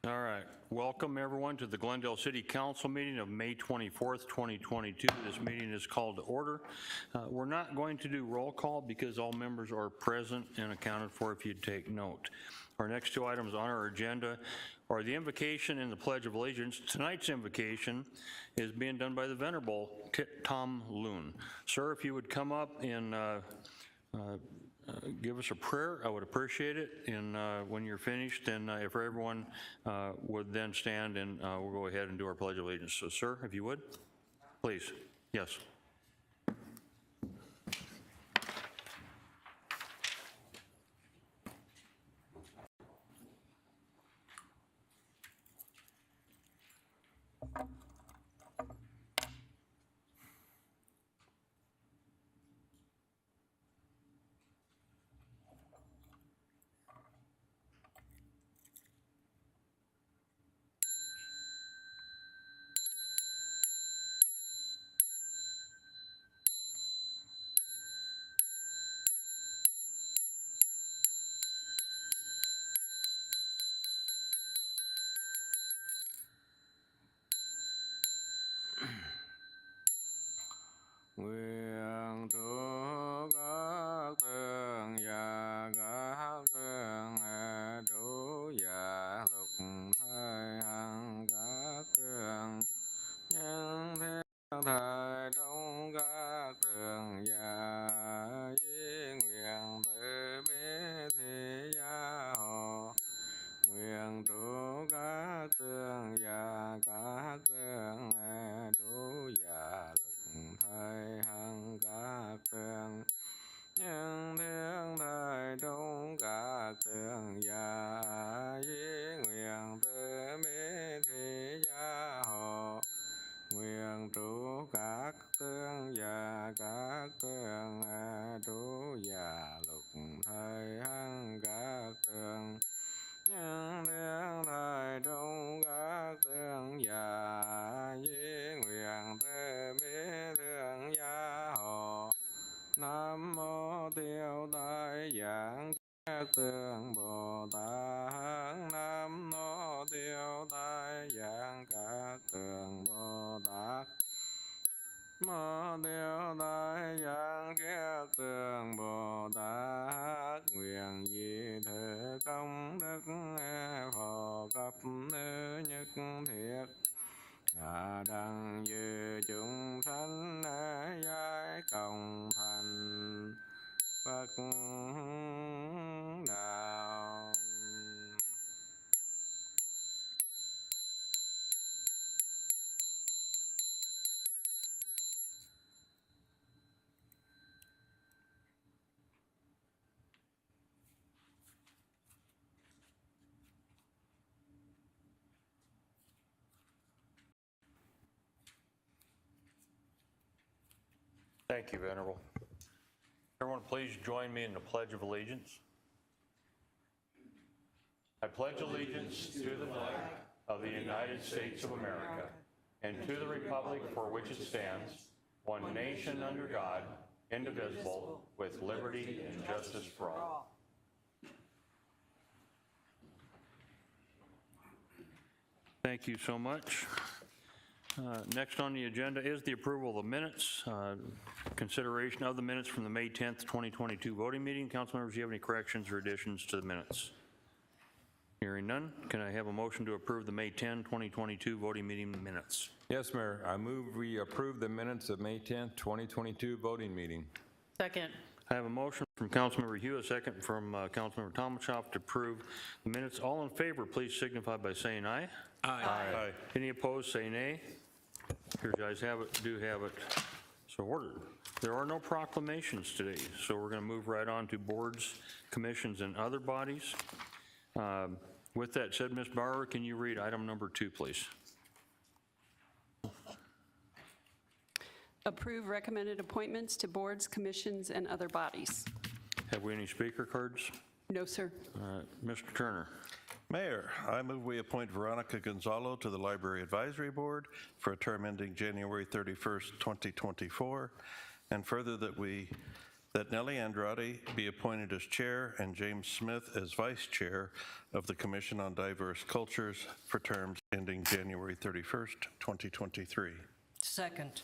All right. Welcome, everyone, to the Glendale City Council meeting of May 24th, 2022. This meeting is called to order. We're not going to do roll call because all members are present and accounted for if you'd take note. Our next two items on our agenda are the invocation and the Pledge of Allegiance. Tonight's invocation is being done by the Venerable Tom Loon. Sir, if you would come up and give us a prayer, I would appreciate it. And when you're finished, then if everyone would then stand and we'll go ahead and do our Pledge of Allegiance. So, sir, if you would, please. Yes. Nguyện trụ các tường và các tường đủ và lục thời hằng các tường nhân thiên thời trong các tường và với nguyện từ bi thị gia hộ nguyện trụ các tường và các tường đủ và thời hằng các tường nhân thiên thời trong các tường và với nguyện từ bi thị gia hộ nguyện trụ các tường và các tường đủ và lục thời hằng các tường nhân thiên thời trong các tường và với nguyện từ bi thượng gia hộ. Nam mô Tiêu Tai Giảng các tường Bồ Tát. Nam mô Tiêu Tai Giảng các tường Bồ Tát. Mô Tiêu Tai Giảng các tường Bồ Tát. Nguyện vì thực công đức phổ cấp nhất thiết đặng như chúng sanh giải cộng thành Phật đạo. Thank you, Venerable. Everyone, please join me in the Pledge of Allegiance. I pledge allegiance to the flag of the United States of America and to the republic for which it stands, one nation under God, indivisible, with liberty and justice for all. Thank you so much. Next on the agenda is the approval of the minutes, consideration of the minutes from the May 10th, 2022 voting meeting. Council members, do you have any corrections or additions to the minutes? Hearing none, can I have a motion to approve the May 10, 2022 voting meeting minutes? Yes, Mayor. I move we approve the minutes of May 10th, 2022 voting meeting. Second. I have a motion from Councilmember Hugh, a second from Councilmember Tomashoff to approve the minutes. All in favor, please signify by saying aye. Aye. Any opposed, say nay. Here, guys have it, do have it. So ordered. There are no proclamations today, so we're going to move right on to boards, commissions, and other bodies. With that said, Ms. Bauer, can you read item number 2, please? Approve recommended appointments to boards, commissions, and other bodies. Have we any speaker cards? No, sir. Mr. Turner. Mayor, I move we appoint Veronica Gonzalo to the Library Advisory Board for a term ending January 31st, 2024, and further that we that Nellie Andrade be appointed as chair and James Smith as vice chair of the Commission on Diverse Cultures for terms ending January 31st, 2023. Second.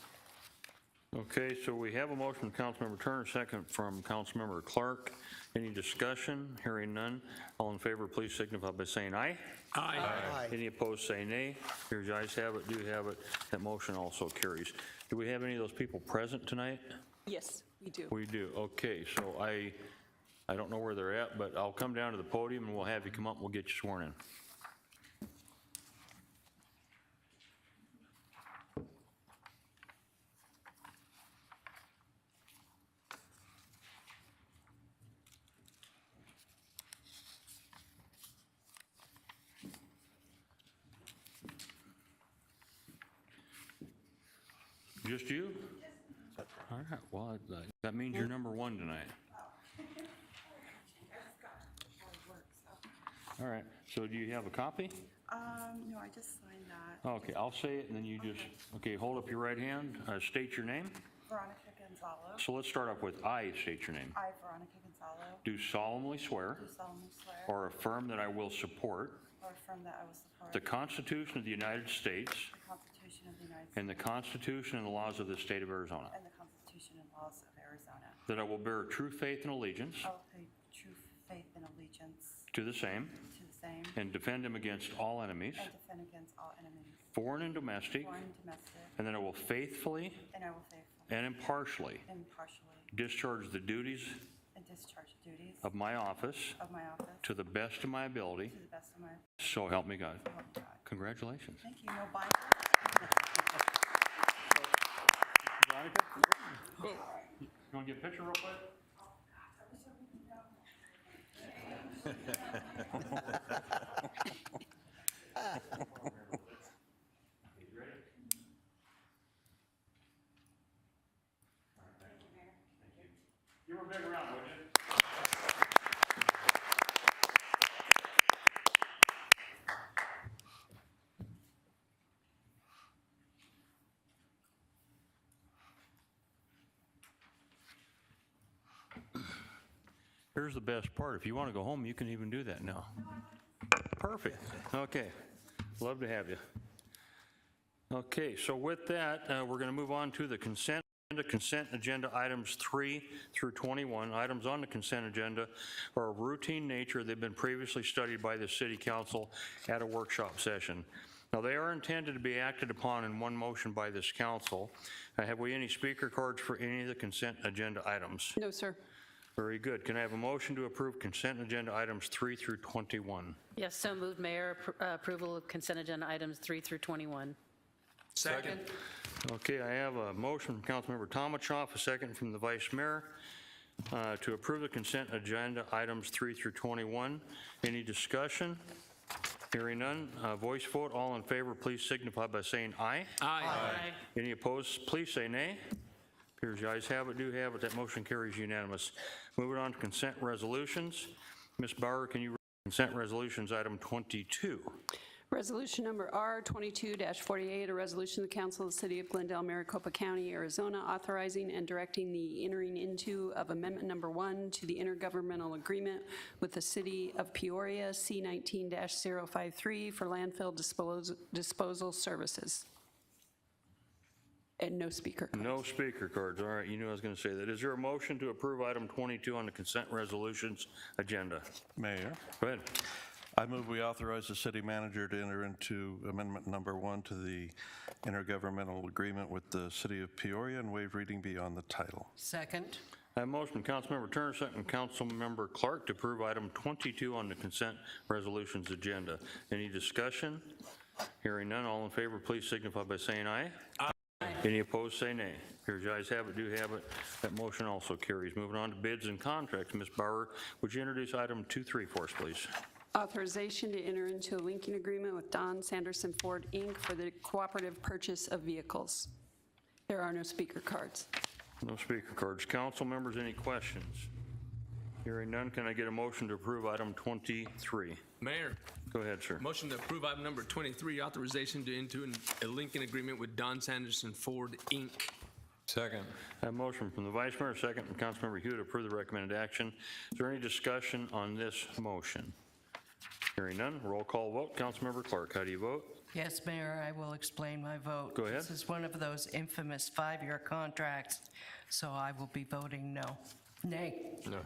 Okay, so we have a motion from Councilmember Turner, second from Councilmember Clark. Any discussion? Hearing none. All in favor, please signify by saying aye. Aye. Any opposed, say nay. Here's the ayes have it, do have it. That motion also carries. Do we have any of those people present tonight? Yes, we do. We do. Okay, so I don't know where they're at, but I'll come down to the podium and we'll have you come up and we'll get you sworn in. Just you? All right, well, that means you're number one tonight. All right, so do you have a copy? No, I just signed that. Okay, I'll say it and then you just, okay, hold up your right hand, state your name. Veronica Gonzalo. So let's start off with I, state your name. I, Veronica Gonzalo, Do solemnly swear do solemnly swear or affirm that I will support or affirm that I will support the Constitution of the United States the Constitution of the United States and the Constitution and the laws of the state of Arizona, and the Constitution and laws of Arizona. that I will bear true faith and allegiance I will pay true faith and allegiance to the same to the same and defend them against all enemies, and defend against all enemies, foreign and domestic, foreign and domestic, and that I will faithfully and I will faithfully and impartially and impartially discharge the duties and discharge the duties of my office of my office to the best of my ability, to the best of my ability. so help me God. So help me God. Congratulations. Thank you. No binder. Veronica? You want to get a picture real quick? Give her a big round, would you? Here's the best part. If you want to go home, you can even do that now. Perfect. Okay. Love to have you. Okay, so with that, we're going to move on to the consent agenda items 3 through 21. Items on the consent agenda are of routine nature. They've been previously studied by the City Council at a workshop session. Now, they are intended to be acted upon in one motion by this council. Have we any speaker cards for any of the consent agenda items? No, sir. Very good. Can I have a motion to approve consent agenda items 3 through 21? Yes, so moved, Mayor. Approval of consent agenda items 3 through 21. Second. Okay, I have a motion from Councilmember Tomachoff, a second from the Vice Mayor, to approve the consent agenda items 3 through 21. Any discussion? Hearing none, voice vote. All in favor, please signify by saying aye. Aye. Any opposed, please say nay. Appears the ayes have it, do have it. That motion carries unanimous. Moving on to consent resolutions. Ms. Bauer, can you read consent resolutions item 22? Resolution number R22-48, a resolution of the Council of the City of Glendale, Maricopa County, Arizona, authorizing and directing the entering into of Amendment Number 1 to the intergovernmental agreement with the City of Peoria, C19-053, for landfill disposal services. And no speaker cards. No speaker cards. All right, you knew I was going to say that. Is there a motion to approve item 22 on the consent resolutions agenda? Mayor, Go ahead. I move we authorize the city manager to enter into Amendment Number 1 to the intergovernmental agreement with the City of Peoria and waive reading beyond the title. Second. I have a motion from Councilmember Turner, second from Councilmember Clark to approve item 22 on the consent resolutions agenda. Any discussion? Hearing none, all in favor, please signify by saying aye. Aye. Any opposed, say nay. Here's the ayes have it, do have it. That motion also carries. Moving on to bids and contracts. Ms. Bauer, would you introduce item 2-3 for us, please? Authorization to enter into a linking agreement with Don Sanderson Ford, Inc. for the cooperative purchase of vehicles. There are no speaker cards. No speaker cards. Council members, any questions? Hearing none, can I get a motion to approve item 23? Mayor, Go ahead, sir. motion to approve item number 23, authorization to enter a linking agreement with Don Sanderson Ford, Inc. Second. I have a motion from the Vice Mayor, a second from Councilmember Hugh to approve the recommended action. Is there any discussion on this motion? Hearing none, roll call vote. Councilmember Clark, how do you vote? Yes, Mayor, I will explain my vote. Go ahead. This is one of those infamous 5-year contracts, so I will be voting no. Nay. No.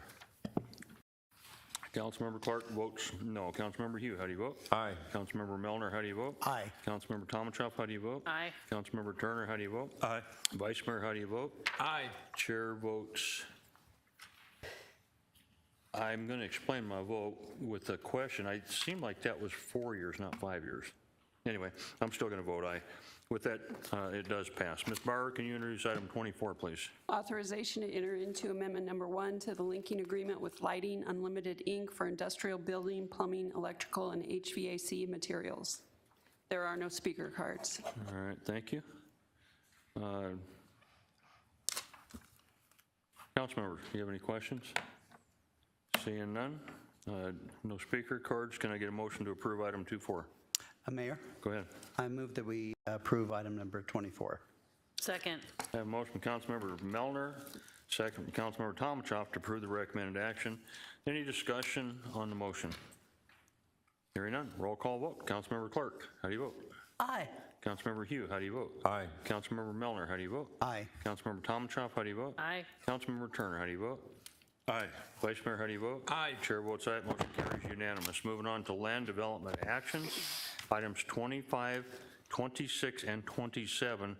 Councilmember Clark votes no. Councilmember Hugh, how do you vote? Aye. Councilmember Melner, how do you vote? Aye. Councilmember Tomachoff, how do you vote? Aye. Councilmember Turner, how do you vote? Aye. Vice Mayor, how do you vote? Aye. Chair votes. I'm going to explain my vote with a question. It seemed like that was 4 years, not 5 years. Anyway, I'm still going to vote aye. With that, it does pass. Ms. Bauer, can you introduce item 24, please? Authorization to enter into Amendment Number 1 to the linking agreement with Lighting Unlimited, Inc. for industrial building, plumbing, electrical, and HVAC materials. There are no speaker cards. All right, thank you. Councilmember, do you have any questions? Seeing none, no speaker cards. Can I get a motion to approve item 24? Mayor, Go ahead. I move that we approve item number 24. Second. I have a motion from Councilmember Melner, second from Councilmember Tomachoff to approve the recommended action. Any discussion on the motion? Hearing none, roll call vote. Councilmember Clark, how do you vote? Aye. Councilmember Hugh, how do you vote? Aye. Councilmember Melner, how do you vote? Aye. Councilmember Tomachoff, how do you vote? Aye. Councilmember Turner, how do you vote? Aye. Vice Mayor, how do you vote? Aye. Chair votes aye, motion carries unanimous. Moving on to land development actions, items 25, 26, and 27.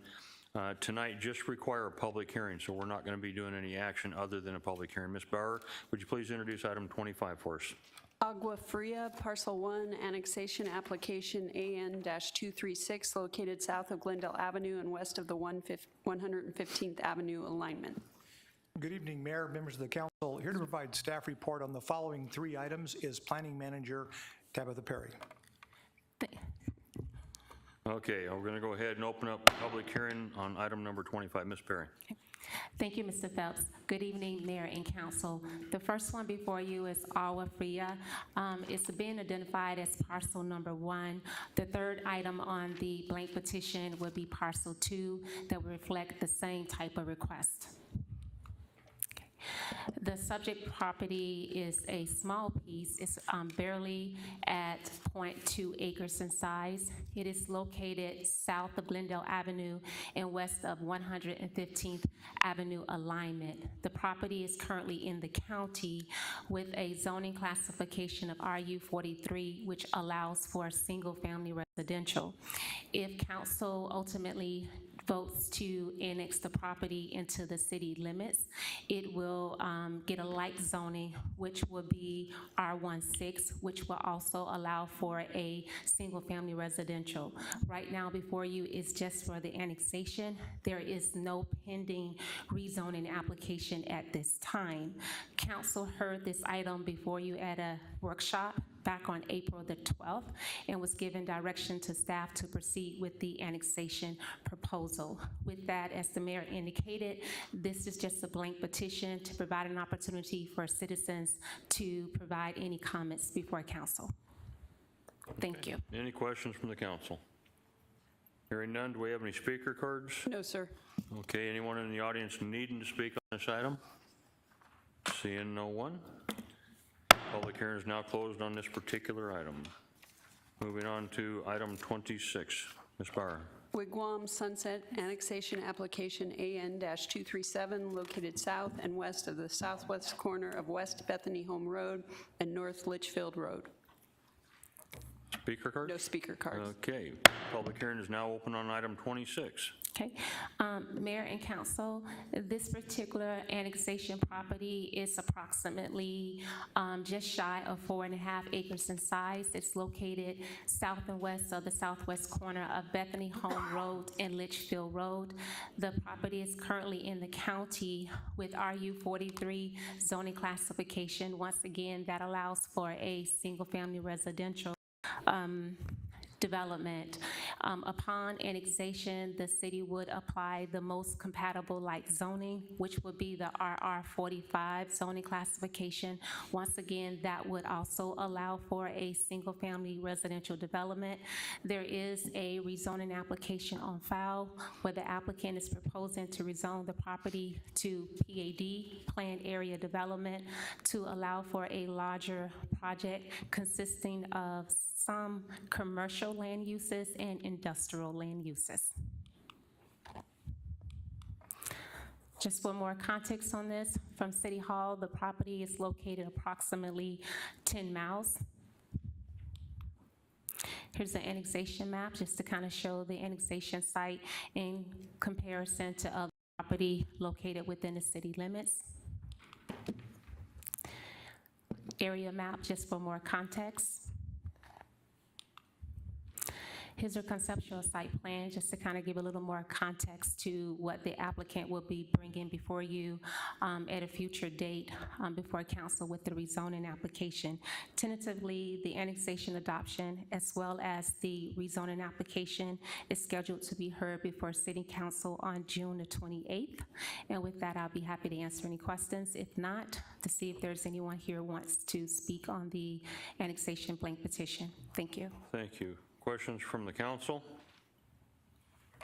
Tonight just require a public hearing, so we're not going to be doing any action other than a public hearing. Ms. Bauer, would you please introduce item 25 for us? Agua Fria, Parcel 1, Annexation Application AN-236, located south of Glendale Avenue and west of the 115th Avenue alignment. Good evening, Mayor, members of the council. Here to provide staff report on the following 3 items is Planning Manager Tabitha Perry. Okay, we're going to go ahead and open up the public hearing on item number 25. Ms. Perry. Thank you, Mr. Phelps. Good evening, Mayor and Council. The first one before you is Agua Fria. It's being identified as parcel number 1. The third item on the blank petition would be parcel 2 that would reflect the same type of request. The subject property is a small piece. It's barely at 0.2 acres in size. It is located south of Glendale Avenue and west of 115th Avenue alignment. The property is currently in the county with a zoning classification of RU43, which allows for single-family residential. If council ultimately votes to annex the property into the city limits, it will get a light zoning, which will be R16, which will also allow for a single-family residential. Right now before you is just for the annexation. There is no pending rezoning application at this time. Council heard this item before you at a workshop back on April the 12th and was given direction to staff to proceed with the annexation proposal. With that, as the mayor indicated, this is just a blank petition to provide an opportunity for citizens to provide any comments before council. Thank you. Any questions from the council? Hearing none, do we have any speaker cards? No, sir. Okay, anyone in the audience needing to speak on this item? Seeing no one. Public hearing is now closed on this particular item. Moving on to item 26. Ms. Bauer. Wigwam Sunset Annexation Application AN-237, located south and west of the southwest corner of West Bethany Home Road and North Litchfield Road. Speaker card? No speaker cards. Okay, public hearing is now open on item 26. Okay, Mayor and Council, this particular annexation property is approximately just shy of 4.5 acres in size. It's located south and west of the southwest corner of Bethany Home Road and Litchfield Road. The property is currently in the county with RU43 zoning classification. Once again, that allows for a single-family residential development. Upon annexation, the city would apply the most compatible like zoning, which would be the RR45 zoning classification. Once again, that would also allow for a single-family residential development. There is a rezoning application on file where the applicant is proposing to rezone the property to PAD, Planned Area Development, to allow for a larger project consisting of some commercial land uses and industrial land uses. Just for more context on this, from City Hall, the property is located approximately 10 miles. Here's the annexation map, just to kind of show the annexation site in comparison to other property located within the city limits. Area map, just for more context. Here's a conceptual site plan, just to kind of give a little more context to what the applicant will be bringing before you at a future date before council with the rezoning application. Tentatively, the annexation adoption as well as the rezoning application is scheduled to be heard before City Council on June the 28th. And with that, I'll be happy to answer any questions. If not, to see if there's anyone here who wants to speak on the annexation blank petition. Thank you. Thank you. Questions from the council?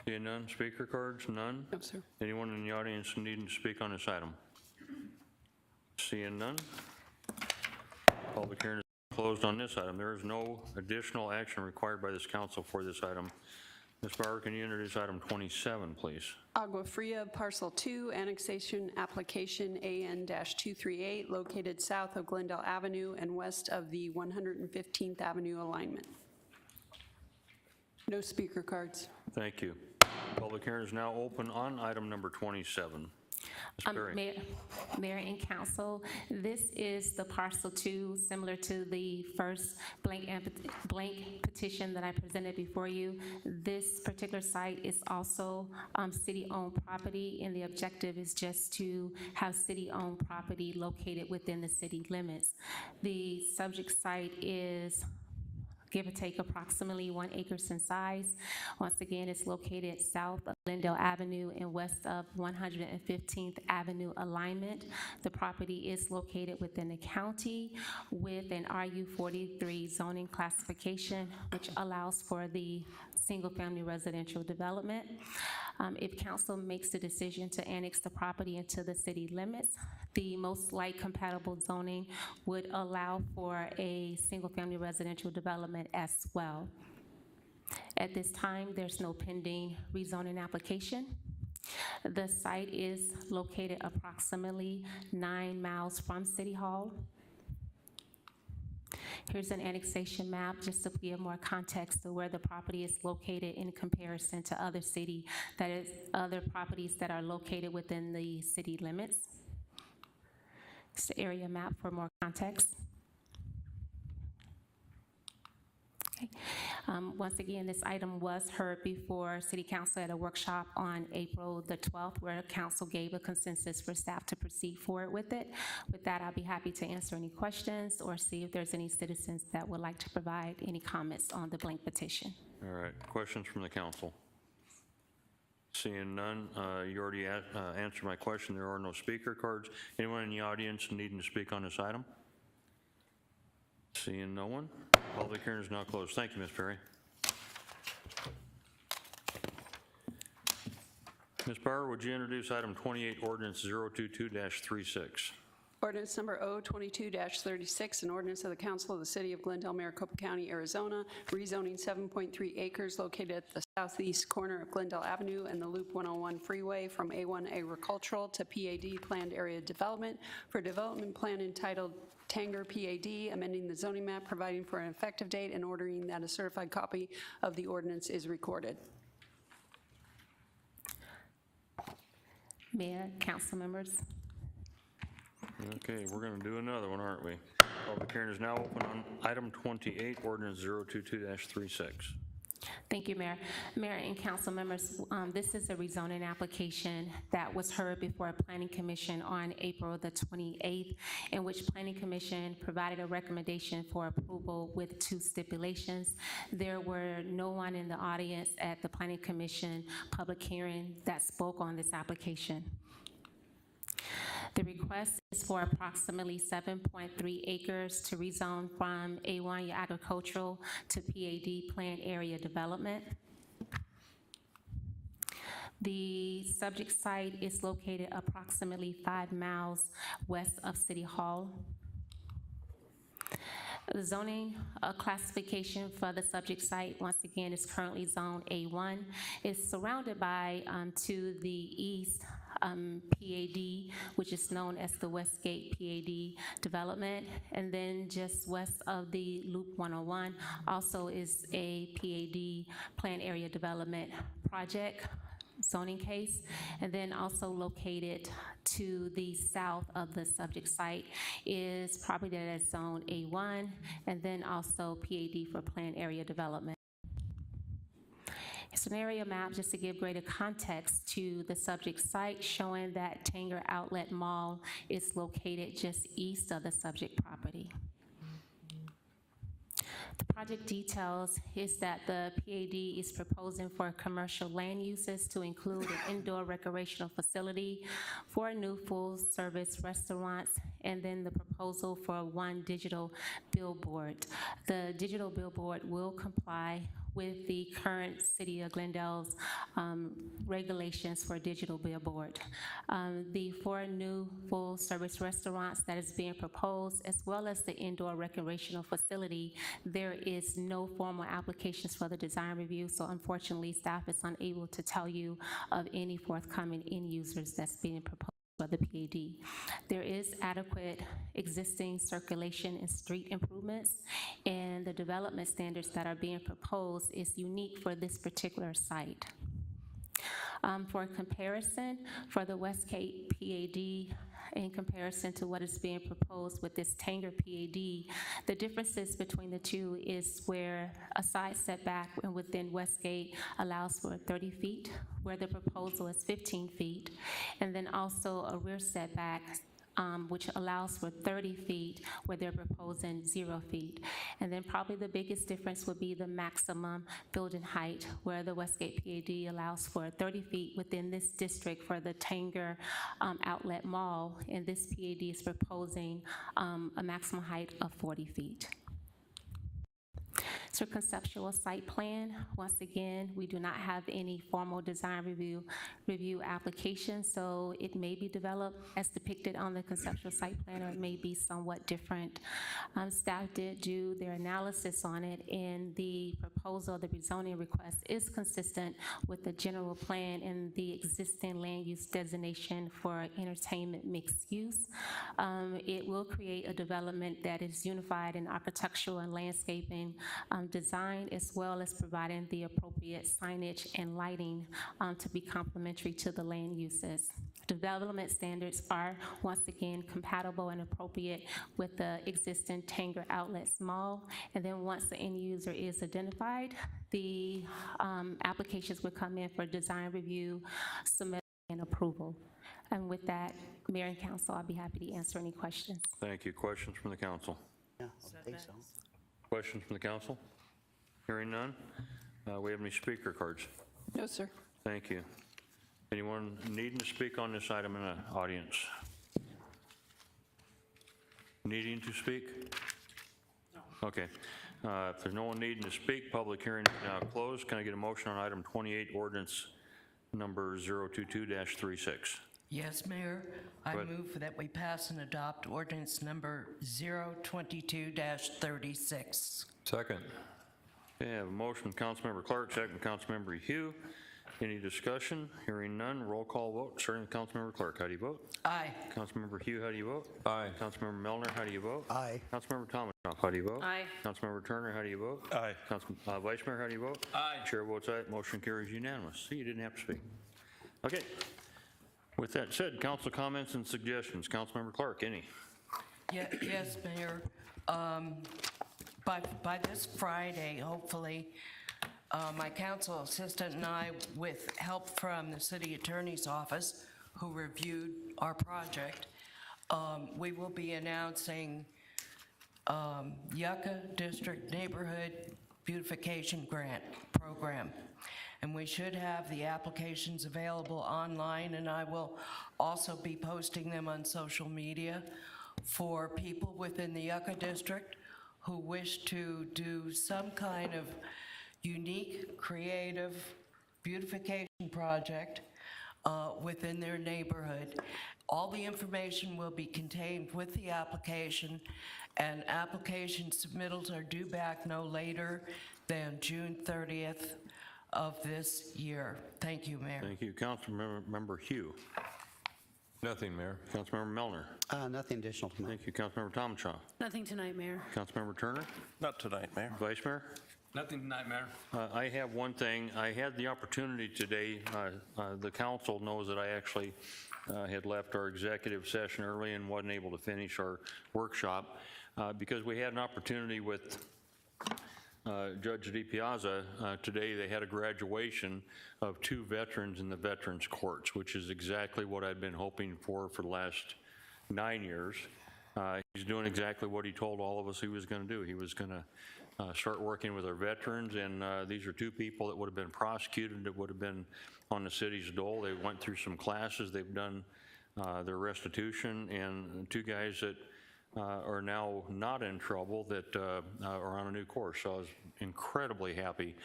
Seeing none. Speaker cards? None? No, sir. Anyone in the audience needing to speak on this item? Seeing none. Public hearing is closed on this item. There is no additional action required by this council for this item. Ms. Bauer, can you introduce item 27, please? Agua Fria Parcel 2, Annexation Application AN-238, located south of Glendale Avenue and west of the 115th Avenue alignment. No speaker cards. Thank you. Public hearing is now open on item number 27. Ms. Perry. Mayor and council, this is the parcel 2, similar to the first blank petition that I presented before you. This particular site is also city-owned property, and the objective is just to have city-owned property located within the city limits. The subject site is give or take approximately 1 acre in size. Once again, it's located south of Glendale Avenue and west of 115th Avenue alignment. The property is located within the county with an RU43 zoning classification, which allows for the single-family residential development. If council makes the decision to annex the property into the city limits, the most like compatible zoning would allow for a single-family residential development as well. At this time, there's no pending rezoning application. The site is located approximately 9 miles from City Hall. Here's an annexation map just to give more context to where the property is located in comparison to other other properties that are located within the city limits. It's the area map for more context. Okay. Once again, this item was heard before City Council at a workshop on April the 12th, where Council gave a consensus for staff to proceed forward with it. With that, I'll be happy to answer any questions or see if there's any citizens that would like to provide any comments on the blank petition. All right, questions from the council? Seeing none, you already answered my question. There are no speaker cards. Anyone in the audience needing to speak on this item? Seeing no one, public hearing is now closed. Thank you, Ms. Perry. Ms. Bauer, would you introduce item 28, ordinance 022-36? Ordinance number O22-36, an ordinance of the Council of the City of Glendale, Maricopa County, Arizona, rezoning 7.3 acres located at the southeast corner of Glendale Avenue and the Loop 101 freeway from A1 Agricultural to PAD Planned Area Development for development plan entitled Tanger PAD, amending the zoning map, providing for an effective date, and ordering that a certified copy of the ordinance is recorded. Mayor, council members. Okay, we're going to do another one, aren't we? Public hearing is now open on item 28, ordinance 022-36. Thank you, Mayor. Mayor and council members, this is a rezoning application that was heard before a planning commission on April the 28th, in which planning commission provided a recommendation for approval with 2 stipulations. There were no one in the audience at the planning commission public hearing that spoke on this application. The request is for approximately 7.3 acres to rezone from A1 agricultural to PAD planned area development. The subject site is located approximately 5 miles west of City Hall. The zoning classification for the subject site, once again, is currently zone A1. It's surrounded by, to the east, PAD, which is known as the Westgate PAD development, and then just west of the Loop 101 also is a PAD planned area development project zoning case, and then also located to the south of the subject site is property that is zone A1, and then also PAD for planned area development. It's an area map just to give greater context to the subject site, showing that Tanger Outlet Mall is located just east of the subject property. The project details is that the PAD is proposing for commercial land uses to include an indoor recreational facility, 4 new full-service restaurants, and then the proposal for 1 digital billboard. The digital billboard will comply with the current City of Glendale's regulations for digital billboard. The 4 new full-service restaurants that is being proposed, as well as the indoor recreational facility, there is no formal applications for the design review, so unfortunately, staff is unable to tell you of any forthcoming end users that's being proposed for the PAD. There is adequate existing circulation and street improvements, and the development standards that are being proposed is unique for this particular site. For comparison, for the Westgate PAD, in comparison to what is being proposed with this Tanger PAD, the differences between the two is where a side setback within Westgate allows for 30 feet, where the proposal is 15 feet, and then also a rear setback which allows for 30 feet, where they're proposing 0 feet. And then probably the biggest difference would be the maximum building height, where the Westgate PAD allows for 30 feet within this district for the Tanger Outlet Mall, and this PAD is proposing a maximum height of 40 feet. So conceptual site plan, once again, we do not have any formal design review application, so it may be developed as depicted on the conceptual site plan, or it may be somewhat different. Staff did do their analysis on it, and the proposal, the rezoning request, is consistent with the general plan and the existing land use designation for entertainment mixed use. It will create a development that is unified in architectural and landscaping design, as well as providing the appropriate signage and lighting to be complementary to the land uses. Development standards are, once again, compatible and appropriate with the existing Tanger Outlets Mall. And then once the end user is identified, the applications will come in for design review, submittal, and approval. And with that, Mayor and Council, I'll be happy to answer any questions. Thank you. Questions from the council? Yeah, I think so. Questions from the council? Hearing none. We have any speaker cards? No, sir. Thank you. Anyone needing to speak on this item in the audience? Needing to speak? No. Okay. If there's no one needing to speak, public hearing is now closed. Can I get a motion on item 28, ordinance number 022-36? Yes, Mayor. I move that we pass and adopt ordinance number 022-36. Second. Okay, I have a motion from Councilmember Clark, second from Councilmember Hugh. Any discussion? Hearing none, roll call vote. Starting with Councilmember Clark, how do you vote? Aye. Councilmember Hugh, how do you vote? Aye. Councilmember Melner, how do you vote? Aye. Councilmember Thomasnoff, how do you vote? Aye. Councilmember Turner, how do you vote? Aye. Vice Mayor, how do you vote? Aye. Chair votes aye. Motion carries unanimous. See, you didn't have to speak. Okay. With that said, council comments and suggestions. Councilmember Clark, any? Yes, Mayor. By this Friday, hopefully, My council assistant and I, with help from the city attorney's office, who reviewed our project, we will be announcing Yucca District Neighborhood Beautification Grant Program. And we should have the applications available online, and I will also be posting them on social media for people within the Yucca District who wish to do some kind of unique, creative beautification project within their neighborhood. All the information will be contained with the application, and application submittals are due back no later than June 30th of this year. Thank you, Mayor. Thank you. Councilmember Hugh. Nothing, Mayor. Councilmember Melner. Nothing additional tonight. Thank you. Councilmember Tomachoff. Nothing tonight, Mayor. Councilmember Turner. Not tonight, Mayor. Vice Mayor. Nothing tonight, Mayor. I have one thing. I had the opportunity today, the council knows that I actually had left our executive session early and wasn't able to finish our workshop because we had an opportunity with Judge DiPiazza. Today they had a graduation of 2 veterans in the Veterans Courts, which is exactly what I've been hoping for the last 9 years. He's doing exactly what he told all of us he was going to do. He was going to start working with our veterans, and these are 2 people that would have been prosecuted, that would have been on the city's dole. They went through some classes, they've done their restitution, and 2 guys that are now not in trouble that are on a new course. So I was incredibly happy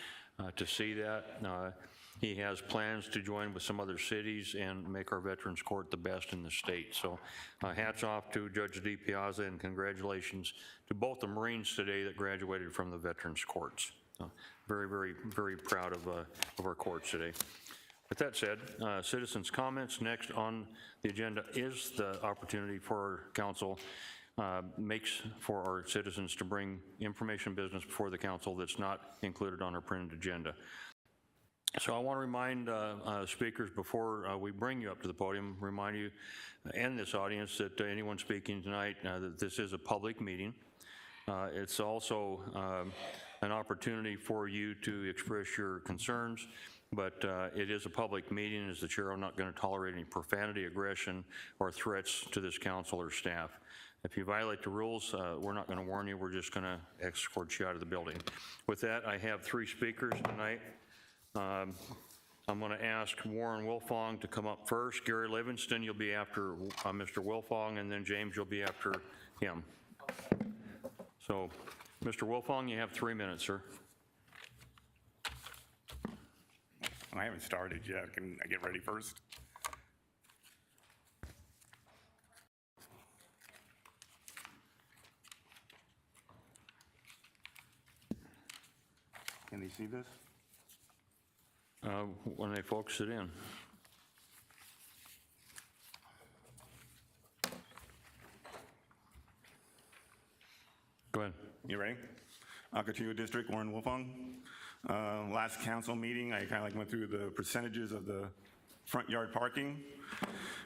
to see that. He has plans to join with some other cities and make our Veterans Court the best in the state. So hats off to Judge DiPiazza, and congratulations to both the Marines today that graduated from the Veterans Courts. Very, very, very proud of our courts today. With that said, citizens' comments. Next on the agenda is the opportunity for our council makes for our citizens to bring information business before the council that's not included on our printed agenda. So I want to remind speakers before we bring you up to the podium, remind you and this audience that anyone speaking tonight, that this is a public meeting. It's also an opportunity for you to express your concerns, but it is a public meeting. As the chair, I'm not going to tolerate any profanity, aggression, or threats to this council or staff. If you violate the rules, we're not going to warn you. We're just going to escort you out of the building. With that, I have 3 speakers tonight. I'm going to ask Warren Wilfong to come up first. Gary Livingston, you'll be after Mr. Wilfong, and then James, you'll be after him. So, Mr. Wilfong, you have 3 minutes, sir. I haven't started yet. Can I get ready first? Can they see this? When they focus it in. Go ahead. You ready? Alcatraz District, Warren Wolfong. Last council meeting, I kind of went through the percentages of the front yard parking.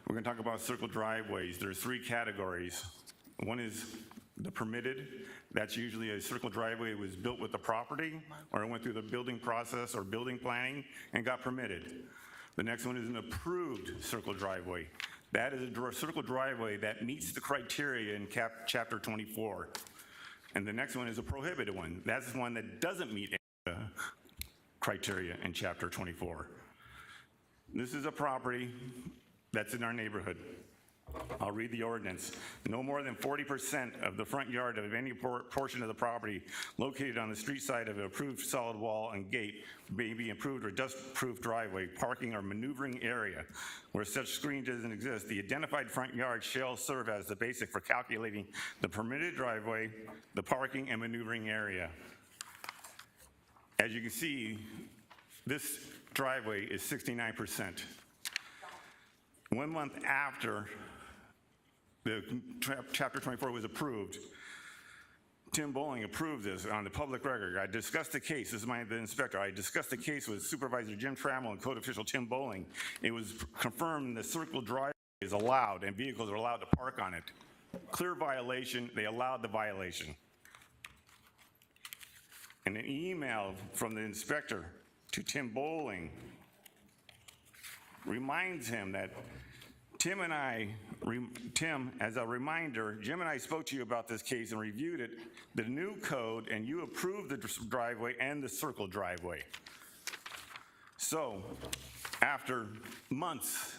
We're going to talk about circle driveways. There's 3 categories. One is the permitted. That's usually a circle driveway was built with the property, or it went through the building process or building planning and got permitted. The next one is an approved circle driveway. That is a circle driveway that meets the criteria in Chapter 24. And the next one is a prohibited one. That's the one that doesn't meet the criteria in Chapter 24. This is a property that's in our neighborhood. I'll read the ordinance. No more than 40% of the front yard of any portion of the property located on the street side of an approved solid wall and gate may be improved or dust-proof driveway, parking, or maneuvering area. Where such screen doesn't exist, the identified front yard shall serve as the basic for calculating the permitted driveway, the parking, and maneuvering area. As you can see, this driveway is 69%. 1 month after the Chapter 24 was approved, Tim Bowling approved this on the public record. I discussed the case, this is the inspector, I discussed the case with Supervisor Jim Trammell and Code Official Tim Bowling. It was confirmed the circle driveway is allowed and vehicles are allowed to park on it. Clear violation, they allowed the violation. and an email from the inspector to Tim Bowling reminds him that Tim, as a reminder, Jim and I spoke to you about this case and reviewed it, the new code, and you approved the driveway and the circle driveway. So after months,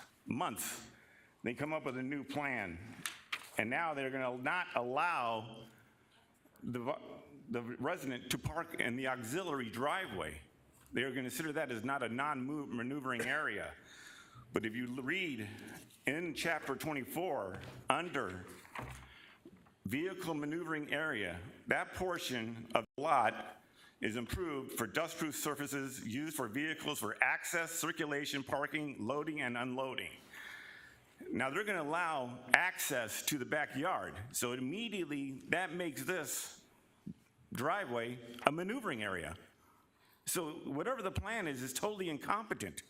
they come up with a new plan, and now they're going to not allow the resident to park in the auxiliary driveway. They are going to consider that as not a non-maneuvering area. But if you read in chapter 24, under vehicle maneuvering area, that portion of the lot is improved for dust-proof surfaces used for vehicles for access, circulation, parking, loading, and unloading. Now they're going to allow access to the backyard, so immediately that makes this driveway a maneuvering area. So whatever the plan is totally incompetent.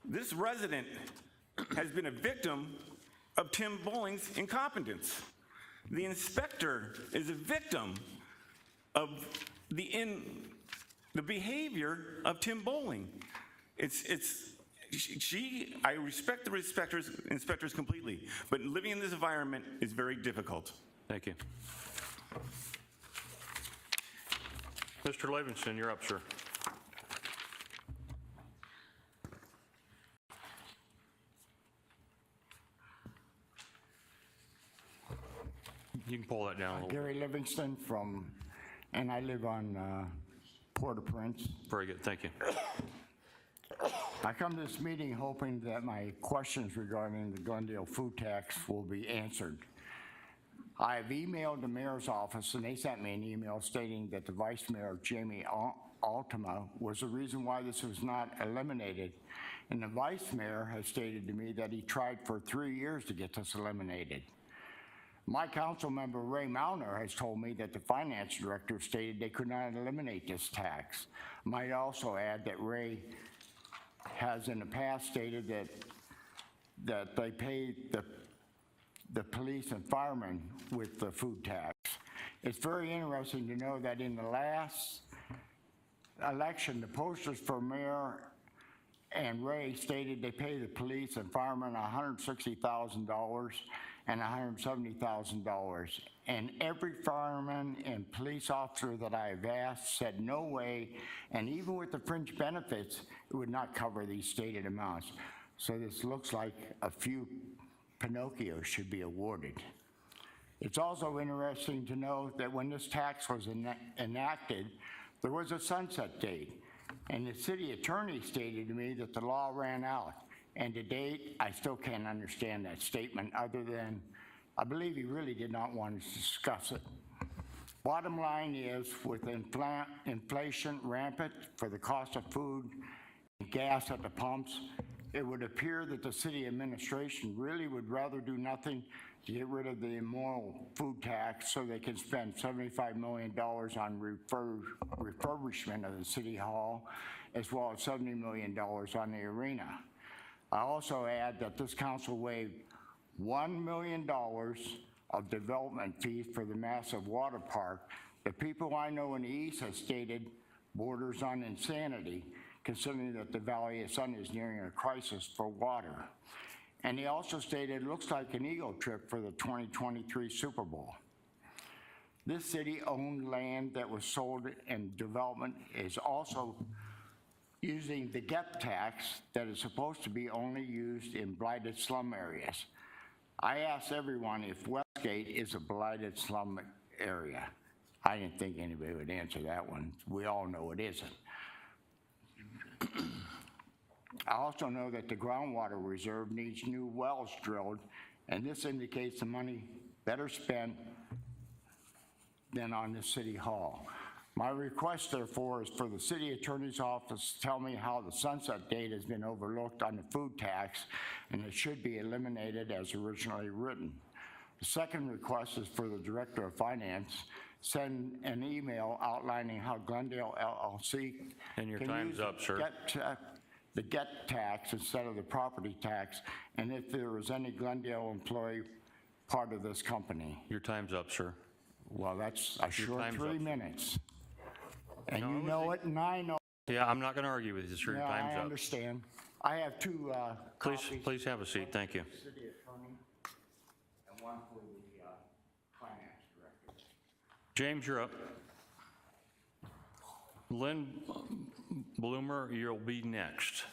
This resident has been a victim of Tim Bowling's incompetence. The inspector is a victim of the behavior of Tim Bowling. I respect the inspectors completely, but living in this environment is very difficult. Thank you. Mr. Livingston, you're up, sir. You can pull that down a little bit. Gary Livingston and I live on Port-au-Prince. Very good, thank you. I come to this meeting hoping that my questions regarding the Glendale food tax will be answered. I have emailed the mayor's office, and they sent me an email stating that the vice mayor, Jamie Altima, was the reason why this was not eliminated. And the vice mayor has stated to me that he tried for 3 years to get this eliminated. My council member, Ray Mauner, has told me that the finance director stated they could not eliminate this tax. Might also add that Ray has in the past stated that they pay the police and firemen with the food tax. It's very interesting to know that in the last election, the posters for mayor and Ray stated they pay the police and firemen $160,000 and $170,000. And every fireman and police officer that I have asked said no way, and even with the fringe benefits, it would not cover these stated amounts. So this looks like a few Pinocchios should be awarded. It's also interesting to know that when this tax was enacted, there was a sunset date, and the city attorney stated to me that the law ran out. And to date, I still can't understand that statement other than I believe he really did not want to discuss it. Bottom line is, with inflation rampant for the cost of food and gas at the pumps, it would appear that the city administration really would rather do nothing to get rid of the immoral food tax so they can spend $75 million on refurbishment of the city hall, as well as $70 million on the arena. I also add that this council waived $1 million of development fees for the massive water park. The people I know in the east have stated borders on insanity, considering that the Valley of Sun is nearing a crisis for water. And he also stated it looks like an ego trip for the 2023 Super Bowl. This city-owned land that was sold in development is also using the GEP tax that is supposed to be only used in blighted slum areas. I asked everyone if Westgate is a blighted slum area. I didn't think anybody would answer that one. We all know it isn't. I also know that the groundwater reserve needs new wells drilled, and this indicates the money better spent than on the city hall. My request, therefore, is for the city attorney's office to tell me how the sunset date has been overlooked on the food tax, and it should be eliminated as originally written. The second request is for the director of finance send an email outlining how Glendale LLC And your can time's use up, sir. the GET tax instead of the property tax, and if there is any Glendale employee part of this company. Your time's up, sir. Well, that's a short time's 3 up. minutes. And No, you know it, and I know. Yeah, I'm not going to argue with you, sir. Your Yeah, time's I up. understand. I have two copies. Please have a seat. Thank you. City attorney and one for the finance director. James, you're up. Lynn Bloomer, you'll be next.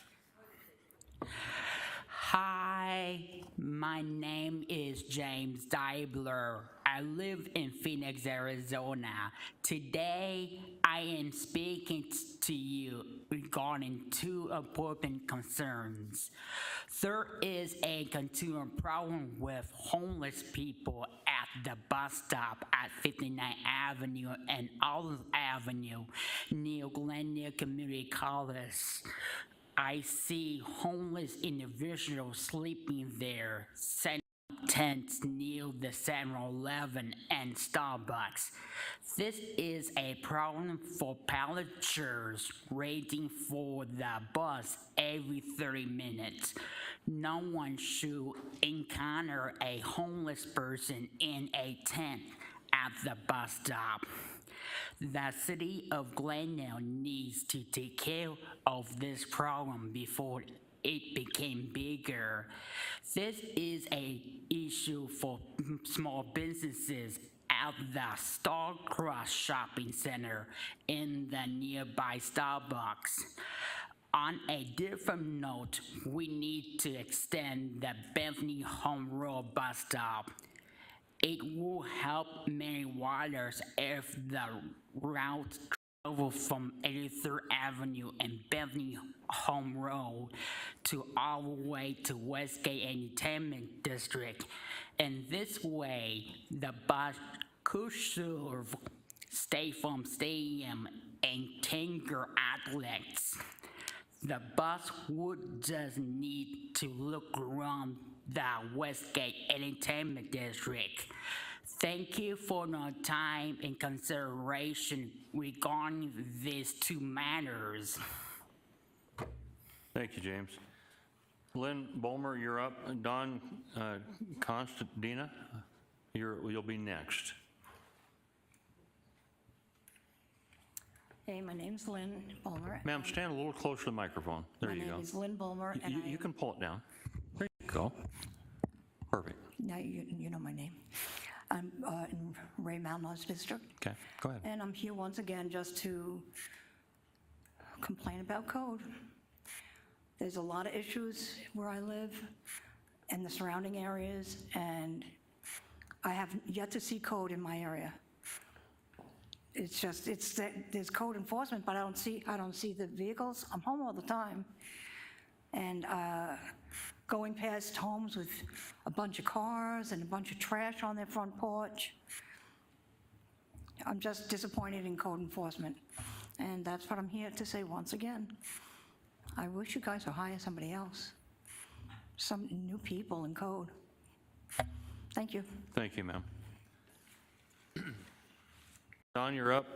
Hi, my name is James Deibler. I live in Phoenix, Arizona. Today, I am speaking to you regarding two important concerns. There is a continuing problem with homeless people at the bus stop at 59th Avenue and Olive Avenue near Glendale Community College. I see homeless individuals sleeping there, setting up tents near the 7-Eleven and Starbucks. This is a problem for passengers waiting for the bus every 30 minutes. No one should encounter a homeless person in a tent at the bus stop. The city of Glendale needs to take care of this problem before it became bigger. This is an issue for small businesses at the Starcross Shopping Center in the nearby Starbucks. On a different note, we need to extend the Bethany Home Road bus stop. It will help many riders if the route travel from 83rd Avenue and Bethany Home Road to all the way to Westgate Entertainment District. And this way, the bus could serve State Farm Stadium and Tanger outlets. The bus would just need to look around the Westgate Entertainment District. Thank you for your time and consideration regarding these two matters. Thank you, James. Lynn Bulmer, you're up. Don Constantina, you'll be next. Hey, my name's Lynn Bulmer. Ma'am, stand a little closer to the microphone. There you go. My name is Lynn Bulmer, and You can pull it down. There you go. Perfect. now you know my name. I'm in Ray Mountain House District. Okay, go ahead. And I'm here once again just to complain about code. There's a lot of issues where I live and the surrounding areas, and I have yet to see code in my area. It's just, it's that there's code enforcement, but I don't see the vehicles. I'm home all the time. And going past homes with a bunch of cars and a bunch of trash on their front porch. I'm just disappointed in code enforcement. And that's what I'm here to say once again. I wish you guys would hire somebody else. Some new people in code. Thank you. Thank you, ma'am. Don, you're up.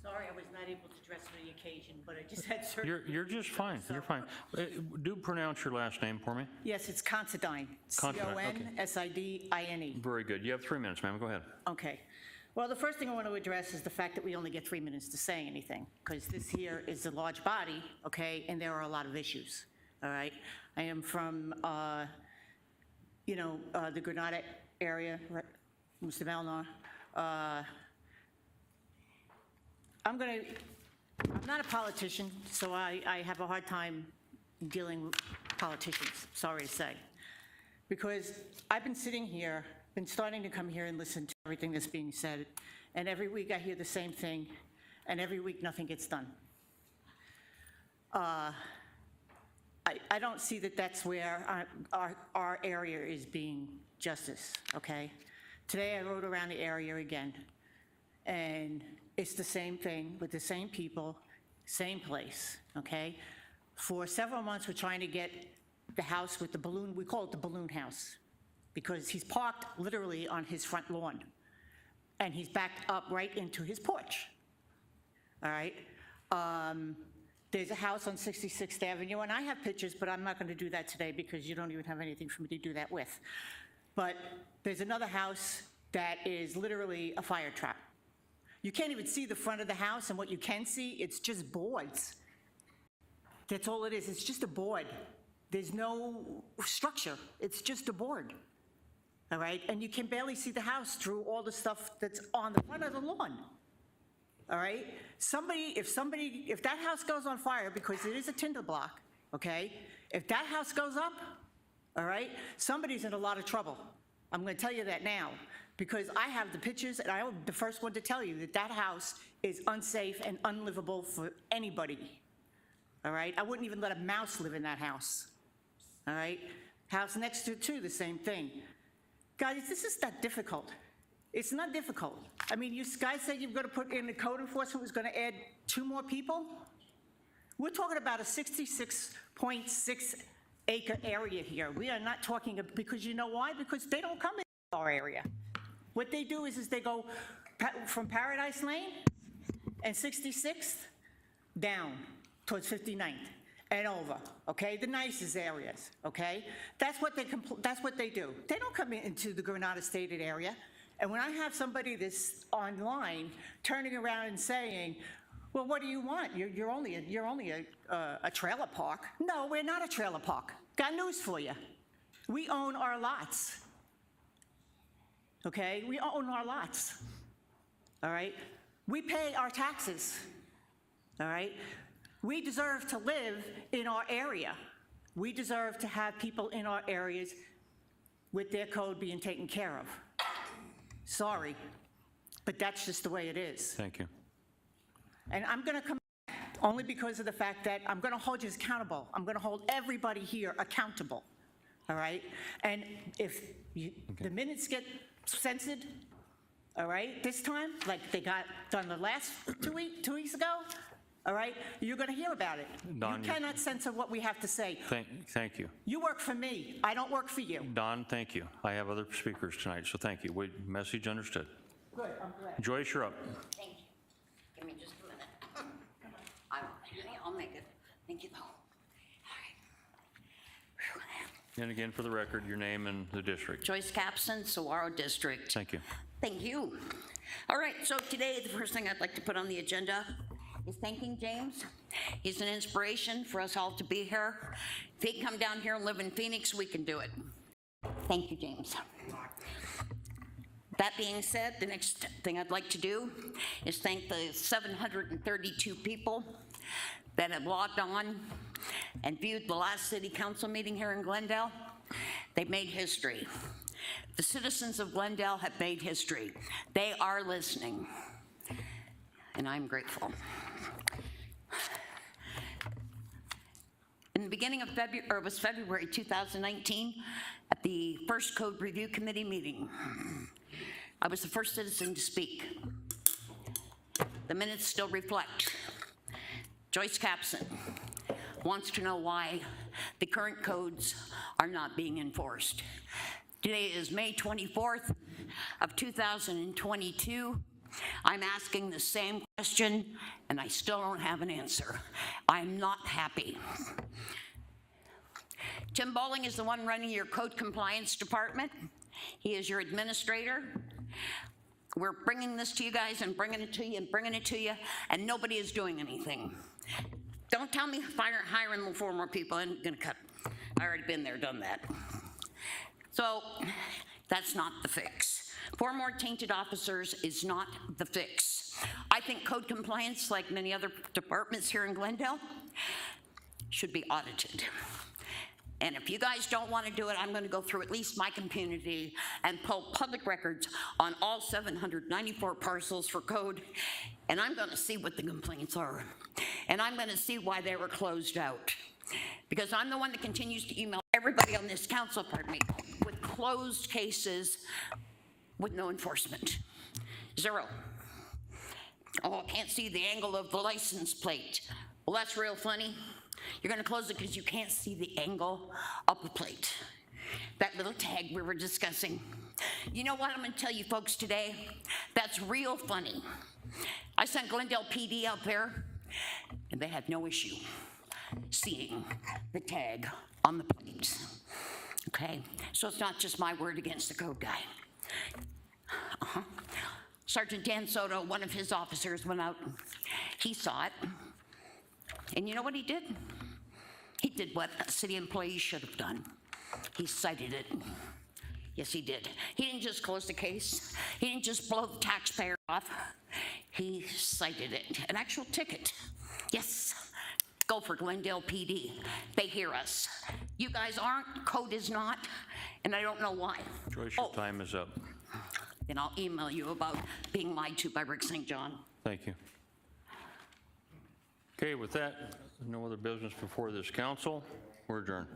Sorry, I was not able to dress for the occasion, but I just had surgery. You're just fine. You're fine. Do pronounce your last name for me. Yes, it's Considine. Considine, okay. Considine. Very good. You have 3 minutes, ma'am. Go ahead. Okay. Well, the first thing I want to address is the fact that we only get 3 minutes to say anything, because this here is a large body, okay, and there are a lot of issues, all right? I am from, the Granada area, right, Mr. Malnar. I'm not a politician, so I have a hard time dealing with politicians, sorry to say. Because I've been sitting here, been starting to come here and listen to everything that's being said, and every week I hear the same thing, and every week nothing gets done. I don't see that that's where our area is being justice, okay? Today I rode around the area again, and it's the same thing with the same people, same place, okay? For several months, we're trying to get the house with the balloon, we call it the balloon house, because he's parked literally on his front lawn, and he's backed up right into his porch, all right? There's a house on 66th Avenue, and I have pictures, but I'm not going to do that today because you don't even have anything for me to do that with. But there's another house that is literally a fire trap. You can't even see the front of the house, and what you can see, it's just boards. That's all it is. It's just a board. There's no structure. It's just a board. All right? And you can barely see the house through all the stuff that's on the front of the lawn. All right? If that house goes on fire, because it is a tinder block, okay? If that house goes up, all right, somebody's in a lot of trouble. I'm going to tell you that now, because I have the pictures, and I'm the first one to tell you that that house is unsafe and unlivable for anybody. All right? I wouldn't even let a mouse live in that house. All right? House next to it, too, the same thing. Guys, this is not difficult. It's not difficult. I mean, you guys said you're going to put in the code enforcement was going to add 2 more people? We're talking about a 66.6 acre area here. We are not talking, because you know why? Because they don't come in our area. What they do is they go from Paradise Lane and 66th down towards 59th and over, okay? The nicest areas, okay? That's what they do. They don't come into the Granada Stated area. And when I have somebody that's online turning around and saying, well, what do you want? You're only a trailer park. No, we're not a trailer park. Got news for you. We own our lots. Okay? We own our lots. All right? We pay our taxes. All right? We deserve to live in our area. We deserve to have people in our areas with their code being taken care of. Sorry, but that's just the way it is. Thank you. And I'm going to come back only because of the fact that I'm going to hold you accountable. I'm going to hold everybody here accountable, all right? And if the minutes get censored, all right, this time, like they got done the last 2 weeks ago, all right, you're going to hear about it. Don, you cannot censor what we have to say. Thank you. You work for me. I don't work for you. Don, thank you. I have other speakers tonight, so thank you. Message understood. Good, I'm glad. Joyce, you're up. Thank you. Give me just a minute. I'll make it. Thank you, though. All right. And again, for the record, your name and the district. Joyce Capson, Saguaro District. Thank you. Thank you. All right, so today, the first thing I'd like to put on the agenda is thanking James. He's an inspiration for us all to be here. If he can come down here and live in Phoenix, we can do it. Thank you, James. That being said, the next thing I'd like to do is thank the 732 people that have logged on and viewed the last city council meeting here in Glendale. They've made history. The citizens of Glendale have made history. They are listening, and I'm grateful. In the beginning of February, or it was February 2019, at the first Code Review Committee meeting, I was the first citizen to speak. The minutes still reflect. Joyce Capson wants to know why the current codes are not being enforced. Today is May 24th of 2022. I'm asking the same question, and I still don't have an answer. I'm not happy. Tim Bowling is the one running your code compliance department. He is your administrator. We're bringing this to you guys and bringing it to you and bringing it to you, and nobody is doing anything. Don't tell me hiring 4 more people. I'm gonna cut. I already been there, done that. So that's not the fix. 4 more tainted officers is not the fix. I think code compliance, like many other departments here in Glendale, should be audited. And if you guys don't want to do it, I'm going to go through at least my community and pull public records on all 794 parcels for code, and I'm going to see what the complaints are. And I'm going to see why they were closed out. Because I'm the one that continues to email everybody on this council, pardon me, with closed cases with no enforcement. 0. Oh, I can't see the angle of the license plate. Well, that's real funny. You're going to close it because you can't see the angle of the plate. That little tag we were discussing. You know what I'm going to tell you folks today? That's real funny. I sent Glendale PD out there And they had no issue seeing the tag on the plates. Okay? So it's not just my word against the code guy. Sergeant Dan Soto, one of his officers, went out. He saw it. And you know what he did? He did what a city employee should have done. He cited it. Yes, he did. He didn't just close the case. He didn't just blow the taxpayer off. He cited it, an actual ticket. Yes, go for Glendale PD. They hear us. You guys aren't, code is not, and I don't know why. Joyce, your time is up. Then I'll email you about being lied to by Rick St. John. Thank you. Okay, with that, no other business before this council. We're adjourned.